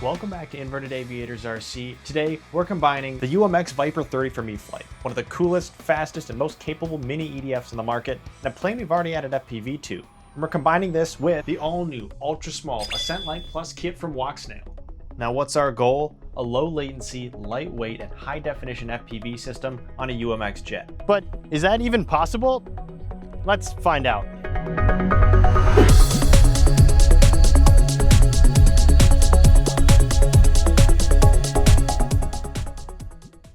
welcome back to Inverted Aviators RC. Today, we're combining the UMX Viper 30 from E-flite, one of the coolest, fastest, and most capable mini EDFs on the market, and a plane we've already added FPV to. And we're combining this with the all-new, ultra-small Ascent Lite Plus kit from Walksnail. Now, what's our goal? A low-latency, lightweight, and high-definition FPV system on a UMX jet. But is that even possible? Let's find out.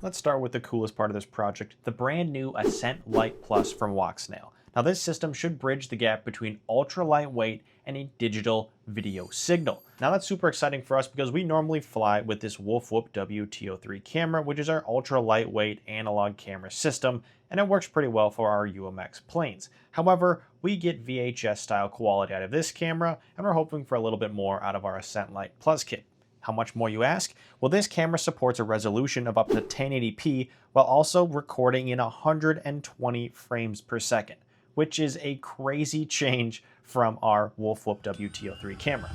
Let's start with the coolest part of this project, the brand new Ascent Lite Plus from Walksnail. Now this system should bridge the gap between ultra lightweight and a digital video signal. Now that's super exciting for us because we normally fly with this Wolfwhoop WT03 camera, which is our ultra lightweight analog camera system, and it works pretty well for our UMX planes. However, we get VHS style quality out of this camera, and we're hoping for a little bit more out of our Ascent Lite Plus kit. How much more, you ask? Well, this camera supports a resolution of up to 1080p while also recording in 120 frames per second, which is a crazy change from our Wolfwhoop WT03 camera.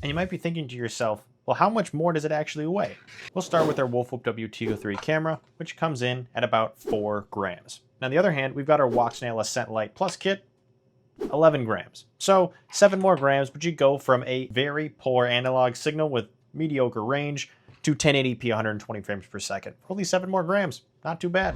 And you might be thinking to yourself, well, how much more does it actually weigh? We'll start with our Wolfwhoop WT03 camera, which comes in at about 4 grams. Now, on the other hand, we've got our Walksnail Ascent Lite Plus kit, 11 grams. So 7 more grams, but you go from a very poor analog signal with mediocre range to 1080p 120 frames per second. Only 7 more grams. Not too bad.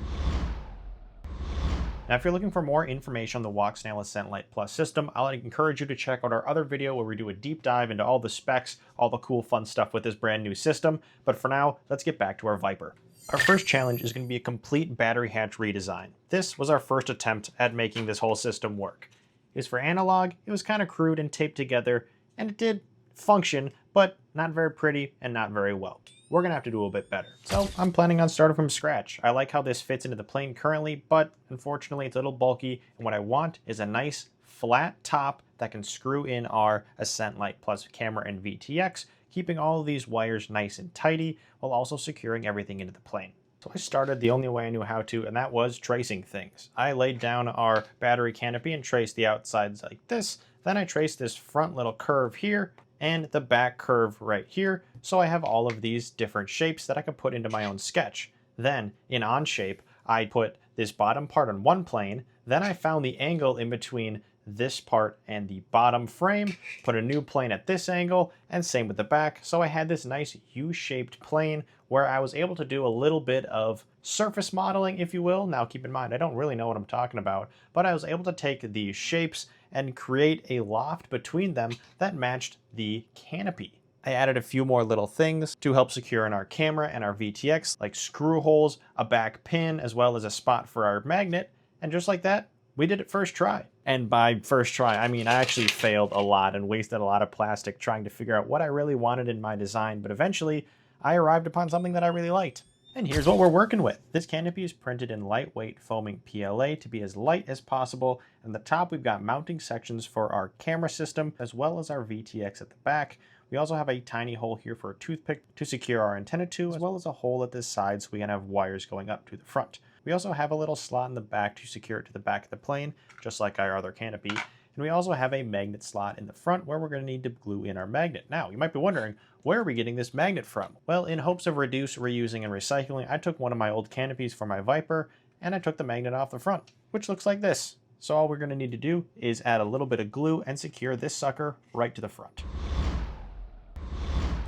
Now, if you're looking for more information on the Walksnail Ascent Lite Plus system, I'll encourage you to check out our other video where we do a deep dive into all the specs, all the cool fun stuff with this brand new system. But for now, let's get back to our Viper. Our first challenge is going to be a complete battery hatch redesign. This was our first attempt at making this whole system work. Is for analog, it was kind of crude and taped together, and it did function, but not very pretty and not very well. We're gonna have to do a bit better. So I'm planning on starting from scratch. I like how this fits into the plane currently, but unfortunately it's a little bulky, and what I want is a nice flat top that can screw in our Ascent Lite Plus camera and VTX, keeping all of these wires nice and tidy, while also securing everything into the plane. So I started the only way I knew how to, and that was tracing things. I laid down our battery canopy and traced the outsides like this. Then I traced this front little curve here and the back curve right here. So I have all of these different shapes that I can put into my own sketch. Then in Onshape, I put this bottom part on one plane. Then I found the angle in between this part and the bottom frame, put a new plane at this angle, and same with the back. So I had this nice U-shaped plane where I was able to do a little bit of surface modeling, if you will. Now keep in mind, I don't really know what I'm talking about, but I was able to take these shapes and create a loft between them that matched the canopy. I added a few more little things to help secure in our camera and our VTX, like screw holes, a back pin, as well as a spot for our magnet. And just like that, we did it first try. And by first try, I mean I actually failed a lot and wasted a lot of plastic trying to figure out what I really wanted in my design, but eventually I arrived upon something that I really liked. And here's what we're working with. This canopy is printed in lightweight foaming PLA to be as light as possible. And the top, we've got mounting sections for our camera system, as well as our VTX at the back. We also have a tiny hole here for a toothpick to secure our antenna to, as well as a hole at this side so we can have wires going up to the front. We also have a little slot in the back to secure it to the back of the plane, just like our other canopy. And we also have a magnet slot in the front where we're going to need to glue in our magnet. Now, you might be wondering, where are we getting this magnet from? Well, in hopes of reduce, reusing, and recycling, I took one of my old canopies for my Viper, and I took the magnet off the front, which looks like this. So all we're going to need to do is add a little bit of glue and secure this sucker right to the front.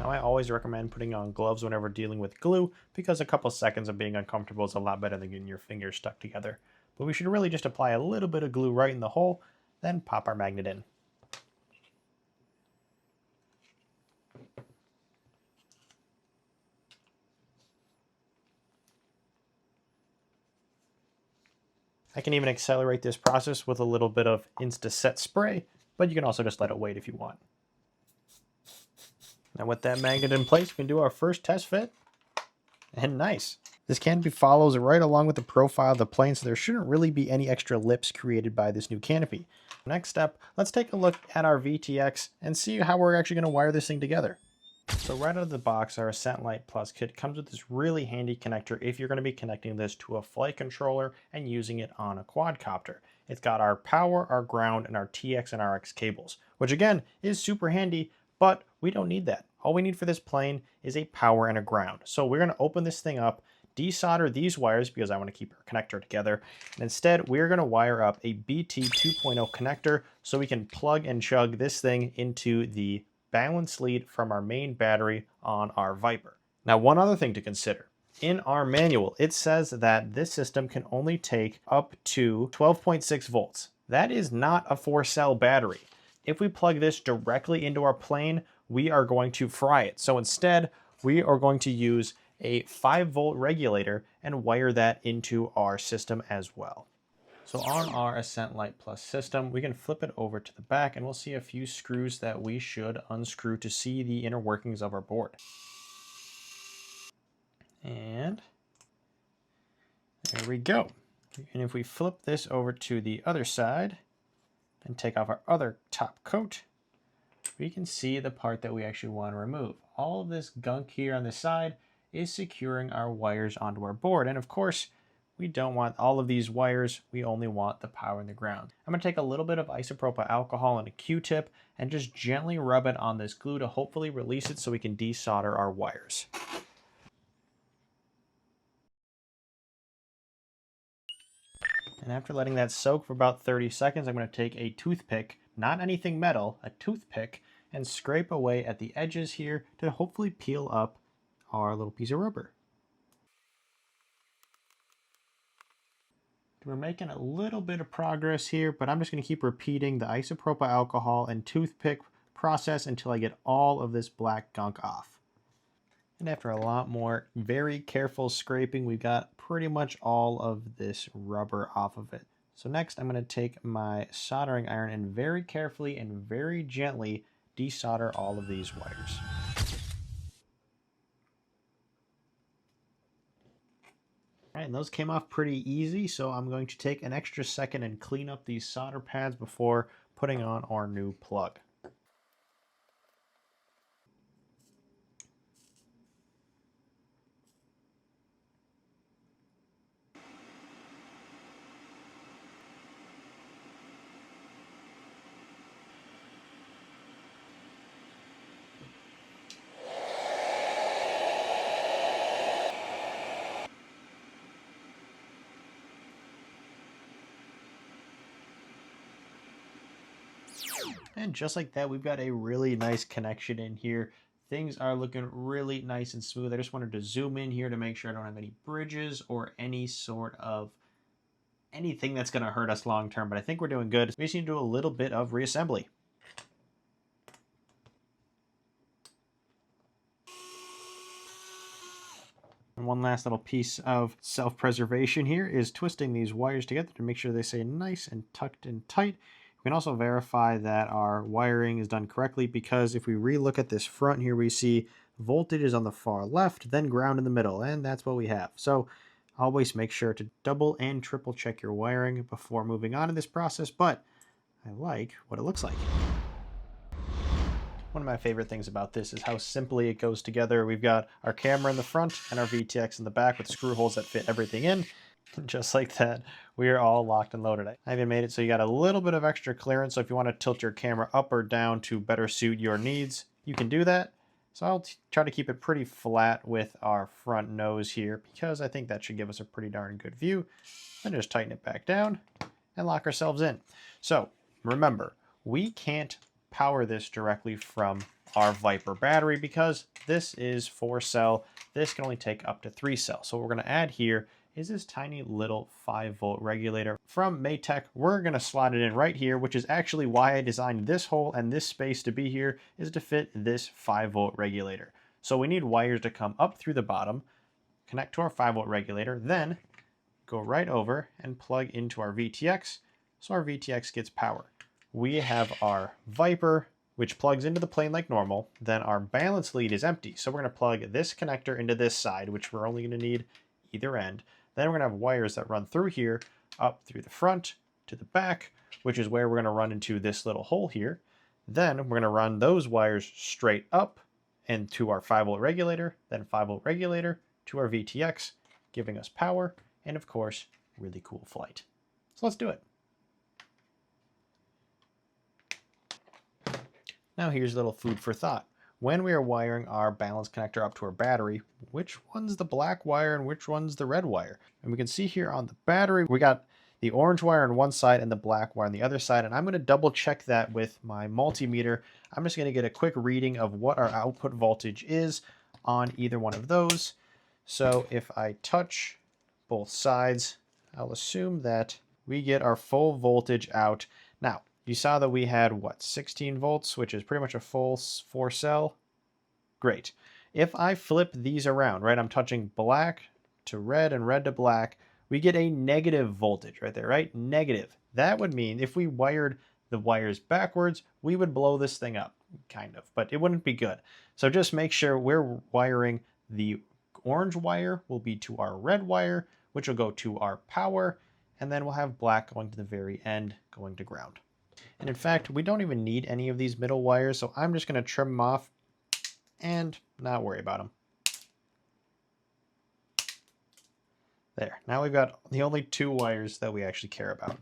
Now, I always recommend putting on gloves whenever dealing with glue because a couple seconds of being uncomfortable is a lot better than getting your fingers stuck together. But we should really just apply a little bit of glue right in the hole, then pop our magnet in. I can even accelerate this process with a little bit of Insta-Set spray, but you can also just let it wait if you want. Now with that magnet in place, we can do our first test fit. And nice. This canopy follows right along with the profile of the plane, so there shouldn't really be any extra lips created by this new canopy. Next step, let's take a look at our VTX and see how we're actually going to wire this thing together. So right out of the box, our Ascent Lite Plus kit comes with this really handy connector if you're going to be connecting this to a flight controller and using it on a quadcopter. It's got our power, our ground, and our TX and RX cables, which again is super handy, But we don't need that. All we need for this plane is a power and a ground. So we're going to open this thing up, desolder these wires because I want to keep our connector together. And instead, we're going to wire up a BT 2.0 connector so we can plug and chug this thing into the balance lead from our main battery on our Viper. Now, one other thing to consider. In our manual, it says that this system can only take up to 12.6 volts. That is not a 4-cell battery. If we plug this directly into our plane, we are going to fry it. So instead, we are going to use a 5-volt regulator and wire that into our system as well. So on our Ascent Lite Plus system, we can flip it over to the back and we'll see a few screws that we should unscrew to see the inner workings of our board. And there we go. And if we flip this over to the other side and take off our other top coat, we can see the part that we actually want to remove. All of this gunk here on the side is securing our wires onto our board. And of course, we don't want all of these wires. We only want the power and the ground. I'm going to take a little bit of isopropyl alcohol and a Q-tip and just gently rub it on this glue to hopefully release it so we can desolder our wires. And after letting that soak for about 30 seconds, I'm going to take a toothpick, not anything metal, a toothpick, and scrape away at the edges here to hopefully peel up our little piece of rubber. We're making a little bit of progress here, but I'm just going to keep repeating the isopropyl alcohol and toothpick process until I get all of this black gunk off. And after a lot more very careful scraping, we've got pretty much all of this rubber off of it. So next I'm going to take my soldering iron and very carefully and very gently desolder all of these wires. All right, and those came off pretty easy, so I'm going to take an extra second and clean up these solder pads before putting on our new plug. And just like that, we've got a really nice connection in here. Things are looking really nice and smooth. I just wanted to zoom in here to make sure I don't have any bridges or any sort of anything that's going to hurt us long term, but I think we're doing good. We just need to do a little bit of reassembly. And one last little piece of self-preservation here is twisting these wires together to make sure they stay nice and tucked in tight. We can also verify that our wiring is done correctly because if we re-look at this front here, we see voltage is on the far left, then ground in the middle, and that's what we have. So always make sure to double and triple check your wiring before moving on in this process, but I like what it looks like. One of my favorite things about this is how simply it goes together. We've got our camera in the front and our VTX in the back with screw holes that fit everything in. Just like that, we are all locked and loaded. I even made it so you got a little bit of extra clearance, so if you want to tilt your camera up or down to better suit your needs, you can do that. So I'll try to keep it pretty flat with our front nose here because I think that should give us a pretty darn good view. Then just tighten it back down and lock ourselves in. So remember, we can't power this directly from our Viper battery because this is 4-cell. This can only take up to 3 cells. So what we're going to add here is this tiny little 5-volt regulator from Maytech. We're going to slot it in right here, which is actually why I designed this hole and this space to be here, is to fit this 5-volt regulator. So we need wires to come up through the bottom, connect to our 5-volt regulator, then go right over and plug into our VTX so our VTX gets power. We have our Viper, which plugs into the plane like normal. Then our balance lead is empty. So we're going to plug this connector into this side, which we're only going to need either end. Then we're going to have wires that run through here, up through the front to the back, which is where we're going to run into this little hole here. Then we're going to run those wires straight up and to our 5-volt regulator, then 5-volt regulator to our VTX, giving us power and, of course, really cool flight. So let's do it. Now here's a little food for thought. When we are wiring our balance connector up to our battery, which one's the black wire and which one's the red wire? And we can see here on the battery, we got the orange wire on one side and the black wire on the other side. And I'm going to double check that with my multimeter. I'm just going to get a quick reading of what our output voltage is on either one of those. So if I touch both sides, I'll assume that we get our full voltage out. Now, you saw that we had, what, 16 volts, which is pretty much a full 4-cell. Great. If I flip these around, right, I'm touching black to red and red to black, we get a negative voltage right there, right? Negative. That would mean if we wired the wires backwards, we would blow this thing up, kind of, but it wouldn't be good. So just make sure we're wiring the orange wire will be to our red wire, which will go to our power, and then we'll have black going to the very end, going to ground. And in fact, we don't even need any of these middle wires, so I'm just going to trim them off and not worry about them. There, now we've got the only 2 wires that we actually care about.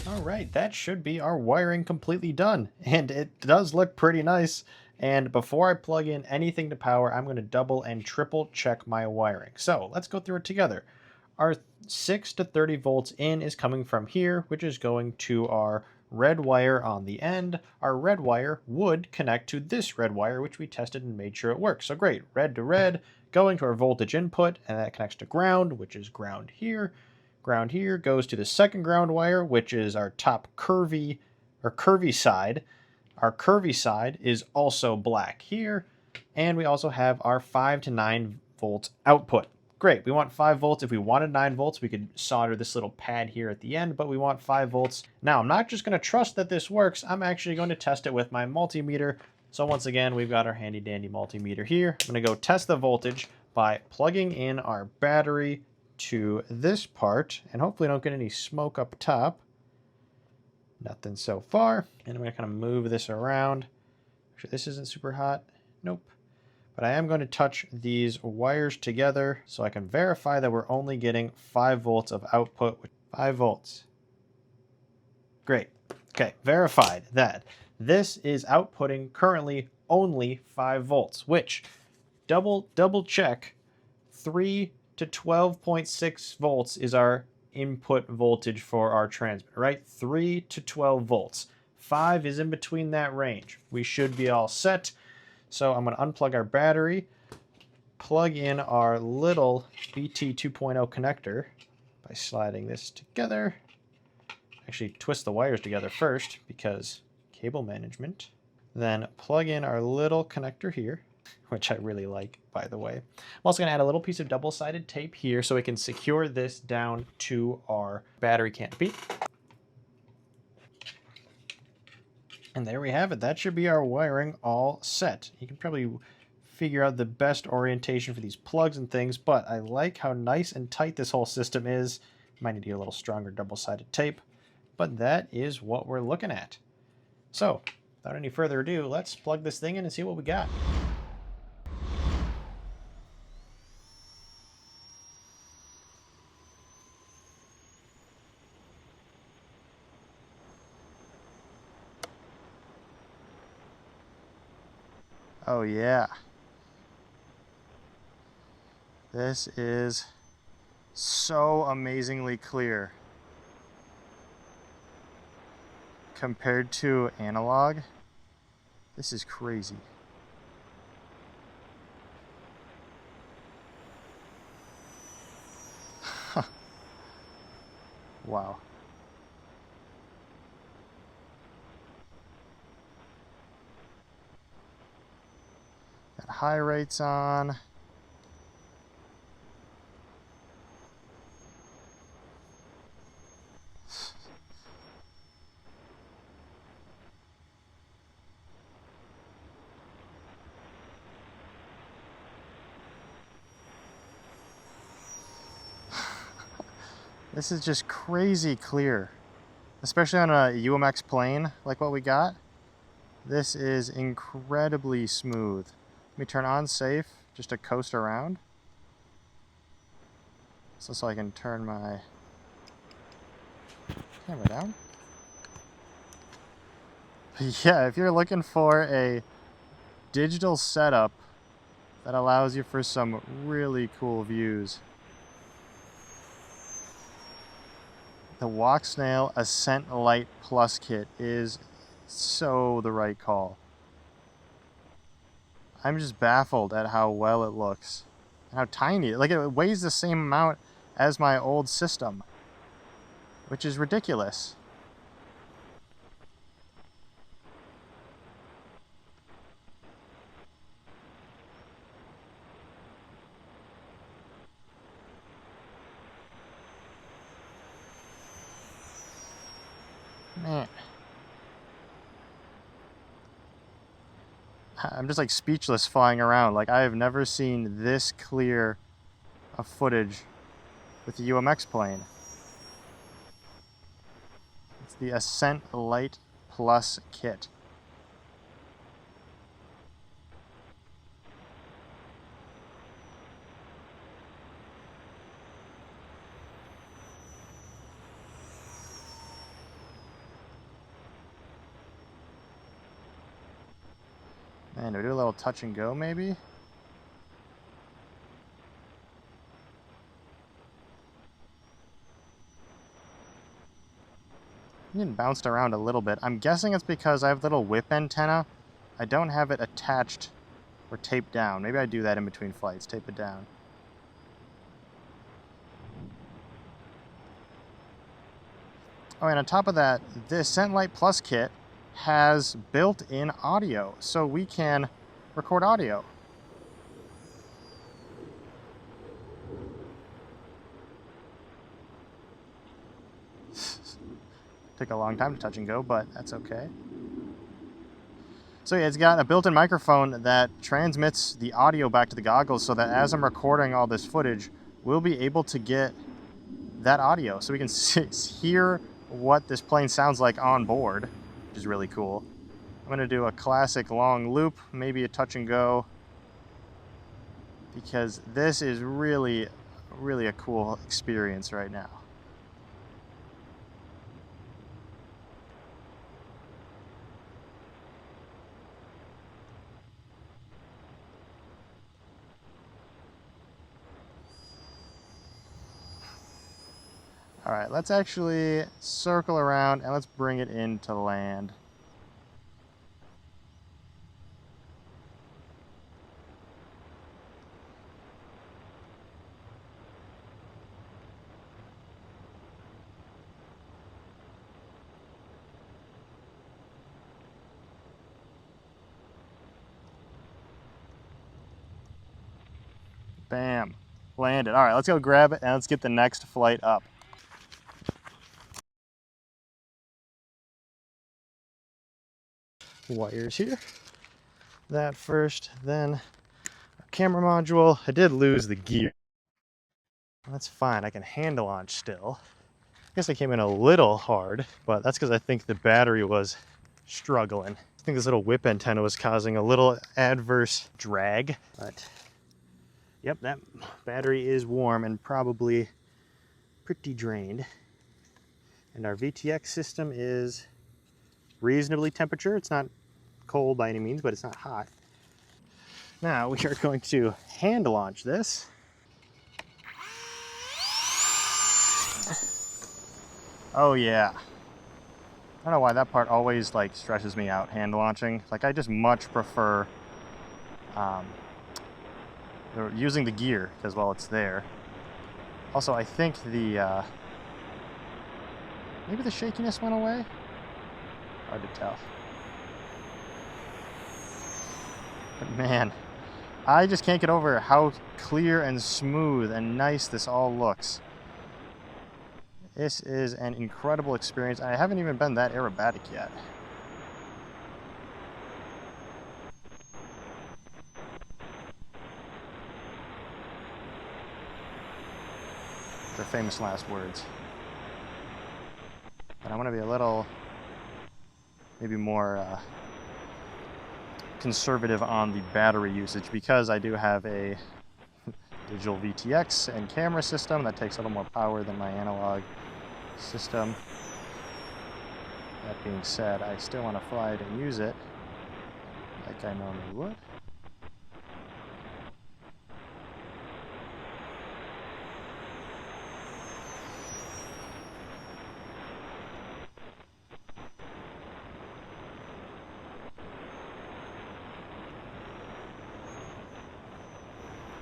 All right, that should be our wiring completely done, and it does look pretty nice. And before I plug in anything to power, I'm going to double and triple check my wiring. So let's go through it together. Our 6 to 30 volts in is coming from here, which is going to our red wire on the end. Our red wire would connect to this red wire, which we tested and made sure it works. So great, red to red, going to our voltage input, and that connects to ground, which is ground here. Ground here goes to the second ground wire, which is our top curvy side. Our curvy side is also black here, and we also have our 5 to 9 volt output. Great, we want 5 volts. If we wanted 9 volts, we could solder this little pad here at the end, but we want 5 volts. Now, I'm not just going to trust that this works. I'm actually going to test it with my multimeter. So once again, we've got our handy dandy multimeter here. I'm going to go test the voltage by plugging in our battery to this part, and hopefully don't get any smoke up top. Nothing so far. And I'm going to kind of move this around. Actually, this isn't super hot. Nope. But I am going to touch these wires together so I can verify that we're only getting 5 volts of output. 5 volts. Great. Okay, verified that this is outputting currently only 5 volts, which double check 3 to 12.6 volts is our input voltage for our transmitter, right? 3 to 12 volts. 5 is in between that range. We should be all set. So I'm going to unplug our battery, plug in our little BT 2.0 connector by sliding this together. Actually, twist the wires together first because cable management. Then plug in our little connector here, which I really like, by the way. I'm also going to add a little piece of double-sided tape here so we can secure this down to our battery canopy. And there we have it. That should be our wiring all set. You can probably figure out the best orientation for these plugs and things, but I like how nice and tight this whole system is. Might need to get a little stronger double-sided tape, but that is what we're looking at. So, without any further ado, let's plug this thing in and see what we got. Oh yeah. This is so amazingly clear compared to analog. This is crazy. Wow. Got high rates on. This is just crazy clear, especially on a UMX plane like what we got. This is incredibly smooth. Let me turn on safe just to coast around. So I can turn my camera down. Yeah, if you're looking for a digital setup that allows you for some really cool views, the Walksnail Ascent Lite Plus kit is so the right call. I'm just baffled at how well it looks and how tiny. Like, it weighs the same amount as my old system, which is ridiculous. Man. I'm just like speechless flying around. Like, I have never seen this clear of footage with the UMX plane. It's the Ascent Lite Plus kit. Man, do we do a little touch and go maybe? It bounced around a little bit. I'm guessing it's because I have the little whip antenna. I don't have it attached or taped down. Maybe I do that in between flights, tape it down. Oh, and on top of that, the Ascent Lite Plus kit has built-in audio, so we can record audio. Took a long time to touch and go, but that's okay. So yeah, it's got a built-in microphone that transmits the audio back to the goggles so that as I'm recording all this footage, we'll be able to get that audio so we can hear what this plane sounds like on board, which is really cool. I'm going to do a classic long loop, maybe a touch and go, because this is really, really a cool experience right now. All right, let's actually circle around and let's bring it into land. Bam, landed. All right, let's go grab it and let's get the next flight up. Wires here. That first, then our camera module. I did lose the gear. That's fine, I can handle launch still. I guess I came in a little hard, but that's because I think the battery was struggling. I think this little whip antenna was causing a little adverse drag, but yep, that battery is warm and probably pretty drained. And our VTX system is reasonably temperature. It's not cold by any means, but it's not hot. Now we are going to hand launch this. Oh yeah. I don't know why that part always like stresses me out, hand launching. Like, I just much prefer using the gear because, well, it's there. Also, I think the maybe the shakiness went away. Hard to tell. But man, I just can't get over how clear and smooth and nice this all looks. This is an incredible experience. I haven't even been that aerobatic yet. Their famous last words. But I want to be a little, maybe more conservative on the battery usage, because I do have a digital VTX and camera system that takes a little more power than my analog system. That being said, I still want to fly it and use it like I normally would.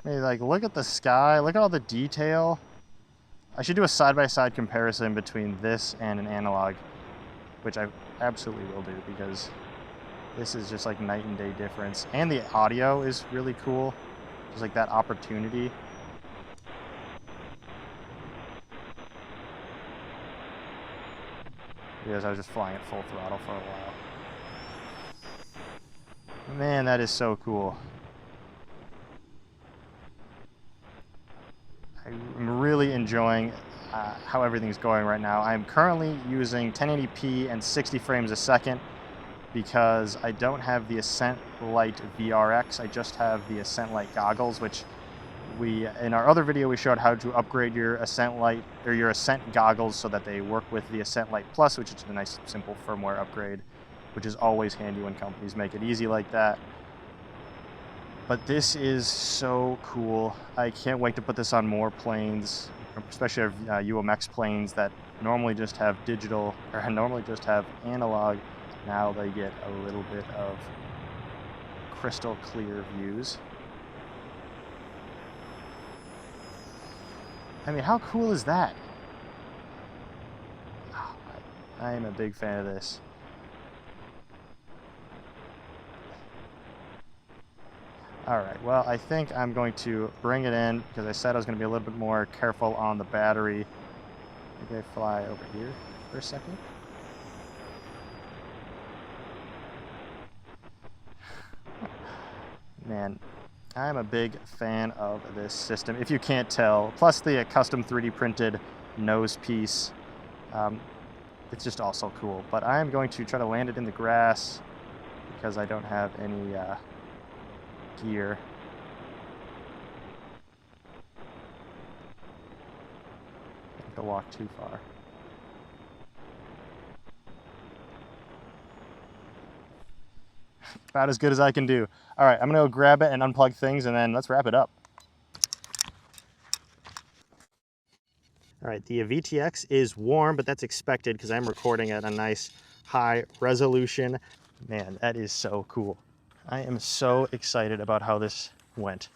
Hey, like, look at the sky, look at all the detail. I should do a side-by-side comparison between this and an analog, which I absolutely will do, because this is just like night and day difference. And the audio is really cool, just like that opportunity. Because I was just flying at full throttle for a while. Man, that is so cool. I'm really enjoying how everything's going right now. I'm currently using 1080p and 60 frames a second because I don't have the Ascent Lite VRX. I just have the Ascent Lite goggles, which in our other video we showed how to upgrade your Ascent Lite or your Ascent goggles so that they work with the Ascent Lite Plus, which is a nice simple firmware upgrade, which is always handy when companies make it easy like that. But this is so cool. I can't wait to put this on more planes, especially UMX planes that normally just have digital, or normally just have analog. Now they get a little bit of crystal clear views. I mean, how cool is that? Oh, I am a big fan of this. Alright, well, I think I'm going to bring it in, because I said I was going to be a little bit more careful on the battery. Maybe I fly over here for a second. Man, I'm a big fan of this system, if you can't tell. Plus the custom 3D printed nose piece. It's just also cool. But I'm going to try to land it in the grass, because I don't have any gear. I have to walk too far. About as good as I can do. All right, I'm gonna go grab it and unplug things, and then let's wrap it up. All right, the VTX is warm, but that's expected because I'm recording at a nice high resolution. Man, that is so cool. I am so excited about how this went.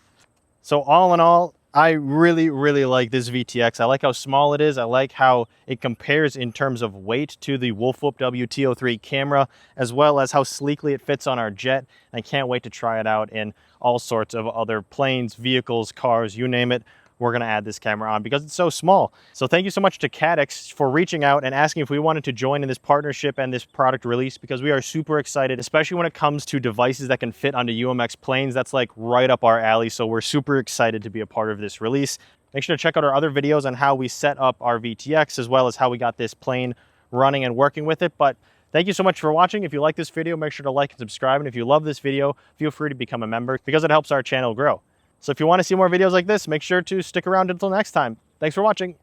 So all in all, I really, really like this VTX. I like how small it is. I like how it compares in terms of weight to the Wolfwhoop WT03 camera, as well as how sleekly it fits on our jet. I can't wait to try it out in all sorts of other planes, vehicles, cars, you name it. We're going to add this camera on because it's so small. So thank you so much to CADDX for reaching out and asking if we wanted to join in this partnership and this product release, because we are super excited, especially when it comes to devices that can fit onto UMX planes. That's like right up our alley. So we're super excited to be a part of this release. Make sure to check out our other videos on how we set up our VTX, as well as how we got this plane running and working with it. But thank you so much for watching. If you like this video, make sure to like and subscribe. And if you love this video, feel free to become a member because it helps our channel grow. So if you want to see more videos like this, make sure to stick around until next time. Thanks for watching.